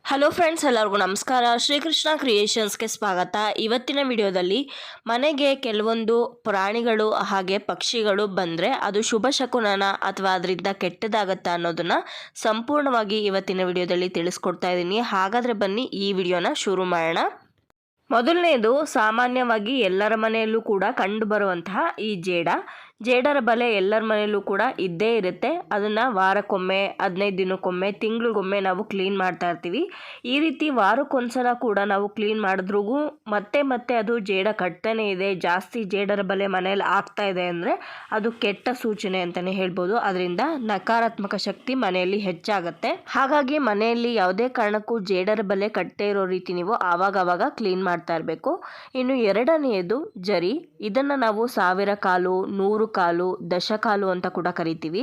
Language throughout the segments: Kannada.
ಹಲೋ ಫ್ರೆಂಡ್ಸ್, ಎಲ್ಲರಿಗೂ ನಮಸ್ಕಾರ. ಶ್ರೀಕೃಷ್ಣ ಕ್ರಿಯೇಷನ್ಸ್ಗೆ ಸ್ವಾಗತ. ಇವತ್ತಿನ ವಿಡಿಯೋದಲ್ಲಿ ಮನೆಗೆ ಕೆಲವೊಂದು ಪ್ರಾಣಿಗಳು ಹಾಗೆ ಪಕ್ಷಿಗಳು ಬಂದರೆ ಅದು ಶುಭ ಶಕುನನ ಅಥವಾ ಅದರಿಂದ ಕೆಟ್ಟದಾಗತ್ತಾ ಅನ್ನೋದನ್ನು ಸಂಪೂರ್ಣವಾಗಿ ಇವತ್ತಿನ ವಿಡಿಯೋದಲ್ಲಿ ತಿಳಿಸ್ಕೊಡ್ತಾ ಇದ್ದೀನಿ. ಹಾಗಾದರೆ ಬನ್ನಿ ಈ ವಿಡಿಯೋನ ಶುರು ಮಾಡೋಣ. ಮೊದಲನೇದು, ಸಾಮಾನ್ಯವಾಗಿ ಎಲ್ಲರ ಮನೆಯಲ್ಲೂ ಕೂಡ ಕಂಡುಬರುವಂತಹ ಈ ಜೇಡರ ಬಲೆ ಎಲ್ಲರ ಮನೆಯಲ್ಲೂ ಕೂಡ ಇದ್ದೇ ಇರುತ್ತೆ. ಅದನ್ನು ವಾರಕ್ಕೊಮ್ಮೆ, 15 ದಿನಕ್ಕೊಮ್ಮೆ, ತಿಂಗಳಿಗೊಮ್ಮೆ ನಾವು ಕ್ಲೀನ್ ಮಾಡ್ತಾ ಇರ್ತೀವಿ. ಈ ರೀತಿ ವಾರಕ್ಕೊಂದ್ಸಲ ಕೂಡ ನಾವು ಕ್ಲೀನ್ ಮಾಡಿದ್ರೂ ಮತ್ತೆ ಮತ್ತೆ ಅದು ಜೇಡ ಕಟ್ತಾನೆ ಇದೆ, ಜಾಸ್ತಿ ಜೇಡರ ಬಲೆ ಮನೆಯಲ್ಲಿ ಆಗ್ತಾ ಇದೆ ಅಂದರೆ ಅದು ಕೆಟ್ಟ ಸೂಚನೆ ಅಂತಲೇ ಹೇಳ್ಬೋದು. ಅದರಿಂದ ನಕಾರಾತ್ಮಕ ಶಕ್ತಿ ಮನೆಯಲ್ಲಿ ಹೆಚ್ಚಾಗುತ್ತೆ. ಹಾಗಾಗಿ ಮನೆಯಲ್ಲಿ ಯಾವುದೇ ಕಾರಣಕ್ಕೂ ಜೇಡರ ಬಲೆ ಕಟ್ಟದೇ ಇರೋ ರೀತಿ ನೀವು ಆವಾಗವಾಗ ಕ್ಲೀನ್ ಮಾಡ್ತಾ ಇರಬೇಕು. ಇನ್ನು ಎರಡನೆಯದು ಜರಿ. ಇದನ್ನು ನಾವು 1000 ಕಾಲು, 100 ಕಾಲು, ದಶಕಾಲು ಅಂತ ಕೂಡ ಕರಿತೀವಿ.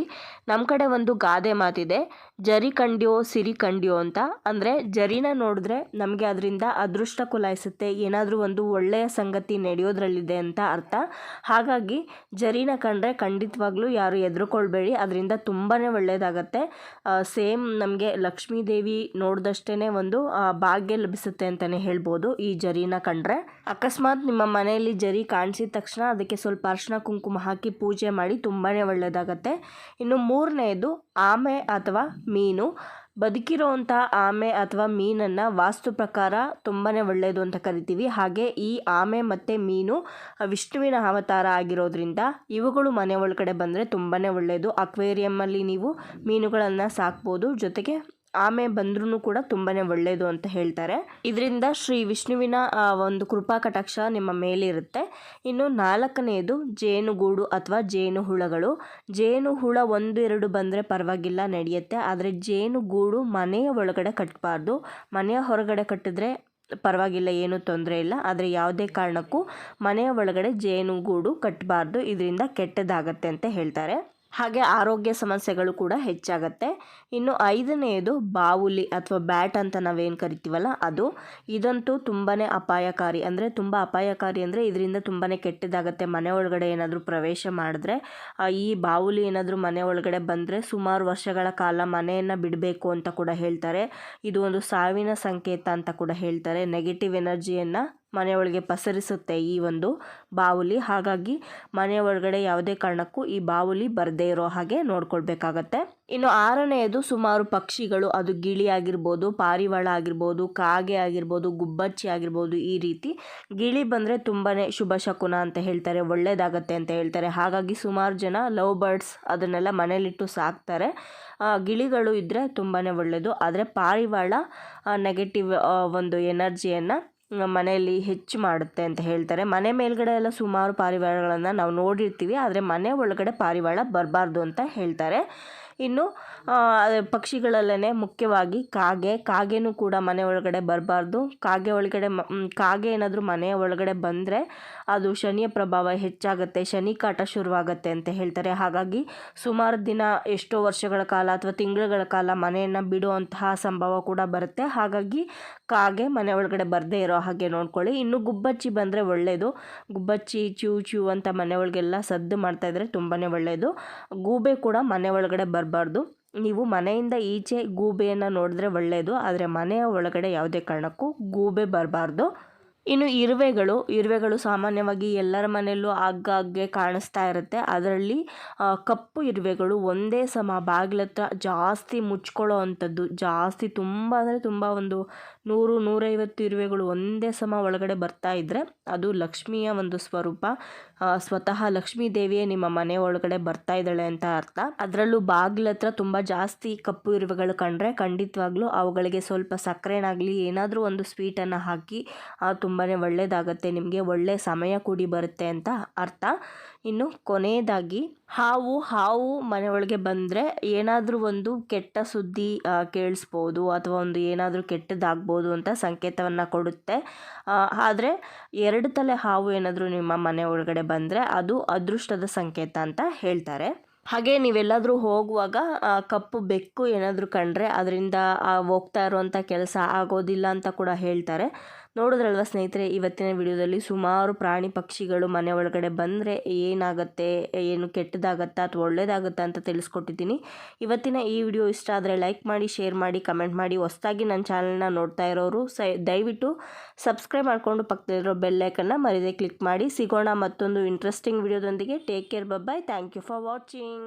ನಮ್ಮ ಕಡೆ ಒಂದು ಗಾದೆ ಮಾತಿದೆ, ಜರಿ ಕಂಡ್ಯೋ ಸಿರಿ ಕಂಡ್ಯೋ ಅಂತ. ಅಂದರೆ ಜರಿನ ನೋಡಿದ್ರೆ ನಮಗೆ ಅದರಿಂದ ಅದೃಷ್ಟ ಕುಲಾಯಿಸುತ್ತೆ, ಏನಾದರೂ ಒಂದು ಒಳ್ಳೆಯ ಸಂಗತಿ ನಡೆಯೋದ್ರಲ್ಲಿದೆ ಅಂತ ಅರ್ಥ. ಹಾಗಾಗಿ ಜರಿನ ಕಂಡ್ರೆ ಖಂಡಿತವಾಗ್ಲೂ ಯಾರು ಹೆದರ್ಕೊಳ್ಬೇಡಿ, ಅದರಿಂದ ತುಂಬಾ ಒಳ್ಳೆಯದಾಗತ್ತೆ. ಸೇಮ್ ನಮಗೆ ಲಕ್ಷ್ಮೀ ದೇವಿ ನೋಡಿದಷ್ಟೇ ಒಂದು ಭಾಗ್ಯ ಲಭಿಸುತ್ತೆ ಅಂತಲೇ ಹೇಳ್ಬೋದು ಈ ಜರಿನ ಕಂಡ್ರೆ. ಅಕಸ್ಮಾತ್ ನಿಮ್ಮ ಮನೆಯಲ್ಲಿ ಜರಿ ಕಾಣಿಸಿದ ತಕ್ಷಣ ಅದಕ್ಕೆ ಸ್ವಲ್ಪ ಅರಿಶಿನ ಕುಂಕುಮ ಹಾಕಿ ಪೂಜೆ ಮಾಡಿ ತುಂಬಾ ಒಳ್ಳೆಯದಾಗತ್ತೆ. ಇನ್ನು ಮೂರನೆಯದು ಆಮೆ ಅಥವಾ ಮೀನು. ಬದುಕಿರೋವಂಥ ಆಮೆ ಅಥವಾ ಮೀನನ್ನು ವಾಸ್ತು ಪ್ರಕಾರ ತುಂಬಾ ಒಳ್ಳೆಯದು ಅಂತ ಕರಿತೀವಿ. ಹಾಗೆ ಈ ಆಮೆ ಮತ್ತು ಮೀನು ವಿಷ್ಣುವಿನ ಅವತಾರ ಆಗಿರೋದ್ರಿಂದ ಇವುಗಳು ಮನೆ ಒಳಗಡೆ ಬಂದರೆ ತುಂಬಾ ಒಳ್ಳೆಯದು. ಅಕ್ವೇರಿಯಮ್ಮಲ್ಲಿ ನೀವು ಮೀನುಗಳನ್ನು ಸಾಕ್ಬೋದು, ಜೊತೆಗೆ ಆಮೆ ಬಂದ್ರೂ ಕೂಡ ತುಂಬಾ ಒಳ್ಳೆಯದು ಅಂತ ಹೇಳ್ತಾರೆ. ಇದರಿಂದ ಶ್ರೀ ವಿಷ್ಣುವಿನ ಒಂದು ಕೃಪಾ ಕಟಾಕ್ಷ ನಿಮ್ಮ ಮೇಲಿರುತ್ತೆ. ಇನ್ನು ನಾಲ್ಕನೆಯದು ಜೇನುಗೂಡು ಅಥವಾ ಜೇನು ಹುಳಗಳು. ಜೇನು ಹುಳ 1-2 ಬಂದರೆ ಪರವಾಗಿಲ್ಲ, ನಡೆಯುತ್ತೆ. ಆದರೆ ಜೇನುಗೂಡು ಮನೆಯ ಒಳಗಡೆ ಕಟ್ಟಬಾರ್ದು. ಮನೆಯ ಹೊರಗಡೆ ಕಟ್ಟಿದ್ರೆ ಪರವಾಗಿಲ್ಲ, ಏನೂ ತೊಂದರೆ ಇಲ್ಲ. ಆದರೆ ಯಾವುದೇ ಕಾರಣಕ್ಕೂ ಮನೆಯ ಒಳಗಡೆ ಜೇನುಗೂಡು ಕಟ್ಟಬಾರ್ದು, ಇದರಿಂದ ಕೆಟ್ಟದಾಗತ್ತೆ ಅಂತ ಹೇಳ್ತಾರೆ. ಹಾಗೆ ಆರೋಗ್ಯ ಸಮಸ್ಯೆಗಳು ಕೂಡ ಹೆಚ್ಚಾಗತ್ತೆ. ಇನ್ನು 5ನೆಯದು ಬಾವುಲಿ ಅಥವಾ ಬ್ಯಾಟ್ ಅಂತ ನಾವೇನು ಕರಿತೀವಲ್ಲ ಅದು. ಇದಂತೂ ತುಂಬಾ ಅಪಾಯಕಾರಿ. ಅಂದರೆ ತುಂಬ ಅಪಾಯಕಾರಿ ಅಂದರೆ ಇದರಿಂದ ತುಂಬಾ ಕೆಟ್ಟದಾಗತ್ತೆ. ಮನೆ ಒಳಗಡೆ ಏನಾದರೂ ಪ್ರವೇಶ ಮಾಡಿದ್ರೆ, ಈ ಬಾವುಲಿ ಏನಾದರೂ ಮನೆ ಒಳಗಡೆ ಬಂದರೆ ಸುಮಾರು ವರ್ಷಗಳ ಕಾಲ ಮನೆಯನ್ನು ಬಿಡಬೇಕು ಅಂತ ಕೂಡ ಹೇಳ್ತಾರೆ. ಇದು ಒಂದು ಸಾವಿನ ಸಂಕೇತ ಅಂತ ಕೂಡ ಹೇಳ್ತಾರೆ. ನೆಗೆಟಿವ್ ಎನರ್ಜಿಯನ್ನು ಮನೆಯೊಳಗೆ ಪಸರಿಸುತ್ತೆ ಈ ಒಂದು ಬಾವುಲಿ. ಹಾಗಾಗಿ ಮನೆಯ ಒಳಗಡೆ ಯಾವುದೇ ಕಾರಣಕ್ಕೂ ಈ ಬಾವುಲಿ ಬರದೇ ಇರೋ ಹಾಗೆ ನೋಡ್ಕೊಳ್ಬೇಕಾಗತ್ತೆ. ಇನ್ನು 6ನೆಯದು ಸುಮಾರು ಪಕ್ಷಿಗಳು, ಅದು ಗಿಳಿ ಆಗಿರ್ಬೋದು, ಪಾರಿವಾಳ ಆಗಿರ್ಬೋದು, ಕಾಗೆ ಆಗಿರ್ಬೋದು, ಗುಬ್ಬಚ್ಚಿ ಆಗಿರ್ಬೋದು. ಈ ರೀತಿ ಗಿಳಿ ಬಂದರೆ ತುಂಬಾ ಶುಭ ಶಕುನ ಅಂತ ಹೇಳ್ತಾರೆ, ಒಳ್ಳೆಯದಾಗತ್ತೆ ಅಂತ ಹೇಳ್ತಾರೆ. ಹಾಗಾಗಿ ಸುಮಾರು ಜನ ಲವ್ ಬರ್ಡ್ಸ್ ಅದನ್ನೆಲ್ಲ ಮನೇಲಿಟ್ಟು ಸಾಕ್ತಾರೆ. ಗಿಳಿಗಳು ಇದ್ದರೆ ತುಂಬಾ ಒಳ್ಳೆಯದು. ಆದರೆ ಪಾರಿವಾಳ ನೆಗೆಟಿವ್ ಒಂದು ಎನರ್ಜಿಯನ್ನು ಮನೆಯಲ್ಲಿ ಹೆಚ್ಚು ಮಾಡುತ್ತೆ ಅಂತ ಹೇಳ್ತಾರೆ. ಮನೆ ಮೇಲ್ಗಡೆ ಎಲ್ಲ ಸುಮಾರು ಪಾರಿವಾಳಗಳನ್ನು ನಾವು ನೋಡಿರ್ತೀವಿ, ಆದರೆ ಮನೆ ಒಳಗಡೆ ಪಾರಿವಾಳ ಬರಬಾರ್ದು ಅಂತ ಹೇಳ್ತಾರೆ. ಇನ್ನು ಪಕ್ಷಿಗಳಲ್ಲೇ ಮುಖ್ಯವಾಗಿ ಕಾಗೆನೂ ಕೂಡ ಮನೆ ಒಳಗಡೆ ಬರಬಾರ್ದು. ಕಾಗೆ ಏನಾದರೂ ಮನೆಯ ಒಳಗಡೆ ಬಂದರೆ ಅದು ಶನಿಯ ಪ್ರಭಾವ ಹೆಚ್ಚಾಗುತ್ತೆ, ಶನಿ ಕಾಟ ಶುರುವಾಗುತ್ತೆ ಅಂತ ಹೇಳ್ತಾರೆ. ಹಾಗಾಗಿ ಸುಮಾರು ದಿನ, ಎಷ್ಟೋ ವರ್ಷಗಳ ಕಾಲ ಅಥವಾ ತಿಂಗಳುಗಳ ಕಾಲ ಮನೆಯನ್ನು ಬಿಡುವಂತಹ ಸಂಭವ ಕೂಡ ಬರುತ್ತೆ. ಹಾಗಾಗಿ ಕಾಗೆ ಮನೆ ಒಳಗಡೆ ಬರದೇ ಇರೋ ಹಾಗೆ ನೋಡ್ಕೊಳ್ಳಿ. ಇನ್ನು ಗುಬ್ಬಚ್ಚಿ ಬಂದರೆ ಒಳ್ಳೆಯದು. ಗುಬ್ಬಚ್ಚಿ ಚೂ ಅಂತ ಮನೆ ಒಳಗೆಲ್ಲ ಸದ್ದು ಮಾಡ್ತಾಯಿದ್ರೆ ತುಂಬಾ ಒಳ್ಳೆಯದು. ಗೂಬೆ ಕೂಡ ಮನೆ ಒಳಗಡೆ ಬರಬಾರ್ದು. ನೀವು ಮನೆಯಿಂದ ಈಚೆ ಗೂಬೆಯನ್ನು ನೋಡಿದ್ರೆ ಒಳ್ಳೆಯದು, ಆದರೆ ಮನೆಯ ಒಳಗಡೆ ಯಾವುದೇ ಕಾರಣಕ್ಕೂ ಗೂಬೆ ಬರಬಾರ್ದು. ಇನ್ನು ಇರುವೆಗಳು ಸಾಮಾನ್ಯವಾಗಿ ಎಲ್ಲರ ಮನೆಯಲ್ಲೂ ಆಗಾಗ್ಗೆ ಕಾಣಿಸ್ತಾ ಇರುತ್ತೆ. ಅದರಲ್ಲಿ ಕಪ್ಪು ಇರುವೆಗಳು ಒಂದೇ ಸಮ ಬಾಗಿಲತ್ರ ಜಾಸ್ತಿ ಮುಚ್ಕೊಳ್ಳೋ ಅಂಥದ್ದು, ಜಾಸ್ತಿ ತುಂಬ ಅಂದರೆ ತುಂಬ ಒಂದು 100-150 ಇರುವೆಗಳು ಒಂದೇ ಸಮ ಒಳಗಡೆ ಬರ್ತಾ ಇದ್ದರೆ ಅದು ಲಕ್ಷ್ಮಿಯ ಒಂದು ಸ್ವರೂಪ. ಸ್ವತಃ ಲಕ್ಷ್ಮೀ ದೇವಿಯೇ ನಿಮ್ಮ ಮನೆ ಒಳಗಡೆ ಬರ್ತಾ ಇದ್ದಾಳೆ ಅಂತ ಅರ್ಥ. ಅದರಲ್ಲೂ ಬಾಗಿಲತ್ರ ತುಂಬ ಜಾಸ್ತಿ ಕಪ್ಪು ಇರುವೆಗಳು ಕಂಡ್ರೆ ಖಂಡಿತವಾಗ್ಲೂ ಅವುಗಳಿಗೆ ಸ್ವಲ್ಪ ಸಕ್ಕರೆನಾಗಲಿ ಏನಾದರೂ ಒಂದು ಸ್ವೀಟನ್ನು ಹಾಕಿ ತುಂಬಾ ಒಳ್ಳೆಯದಾಗತ್ತೆ. ನಿಮಗೆ ಒಳ್ಳೆ ಸಮಯ ಕೂಡಿ ಬರುತ್ತೆ ಅಂತ ಅರ್ಥ. ಇನ್ನು ಕೊನೆಯದಾಗಿ ಹಾವು ಮನೆ ಒಳಗೆ ಬಂದರೆ ಏನಾದರೂ ಒಂದು ಕೆಟ್ಟ ಸುದ್ದಿ ಕೇಳಿಸ್ಬೋದು, ಅಥವಾ ಒಂದು ಏನಾದರೂ ಕೆಟ್ಟದಾಗ್ಬೋದು ಅಂತ ಸಂಕೇತವನ್ನು ಕೊಡುತ್ತೆ. ಆದರೆ 2 ತಲೆ ಹಾವು ಏನಾದರೂ ನಿಮ್ಮ ಮನೆ ಒಳಗಡೆ ಬಂದರೆ ಅದು ಅದೃಷ್ಟದ ಸಂಕೇತ ಅಂತ ಹೇಳ್ತಾರೆ. ಹಾಗೆ ನೀವೆಲ್ಲಾದರೂ ಹೋಗುವಾಗ ಕಪ್ಪು ಬೆಕ್ಕು ಏನಾದರೂ ಕಂಡ್ರೆ ಅದರಿಂದ ಹೋಗ್ತಾ ಇರುವಂಥ ಕೆಲಸ ಆಗೋದಿಲ್ಲ ಅಂತ ಕೂಡ ಹೇಳ್ತಾರೆ. ನೋಡಿದ್ರಲ್ವ ಸ್ನೇಹಿತರೆ, ಇವತ್ತಿನ ವಿಡಿಯೋದಲ್ಲಿ ಸುಮಾರು ಪ್ರಾಣಿ ಪಕ್ಷಿಗಳು ಮನೆ ಒಳಗಡೆ ಬಂದರೆ ಏನಾಗುತ್ತೆ, ಏನು ಕೆಟ್ಟದಾಗತ್ತಾ ಅಥವಾ ಒಳ್ಳೇದಾಗುತ್ತಾ ಅಂತ ತಿಳಿಸ್ಕೊಟ್ಟಿದ್ದೀನಿ. ಇವತ್ತಿನ ಈ ವಿಡಿಯೋ ಇಷ್ಟ ಆದರೆ ಲೈಕ್ ಮಾಡಿ, ಶೇರ್ ಮಾಡಿ, ಕಮೆಂಟ್ ಮಾಡಿ. ಹೊಸದಾಗಿ ನನ್ನ ಚಾನಲ್ನ ನೋಡ್ತಾ ಇರೋರು ದಯವಿಟ್ಟು ಸಬ್ಸ್ಕ್ರೈಬ್ ಮಾಡಿಕೊಂಡು ಪಕ್ಕದಲ್ಲಿರೋ ಬೆಲ್ಲೈಕನ್ನ ಮರಿದೇ ಕ್ಲಿಕ್ ಮಾಡಿ. ಸಿಗೋಣ ಮತ್ತೊಂದು ಇಂಟ್ರೆಸ್ಟಿಂಗ್ ವಿಡಿಯೋದೊಂದಿಗೆ. Take care, bye. Thank you for watching.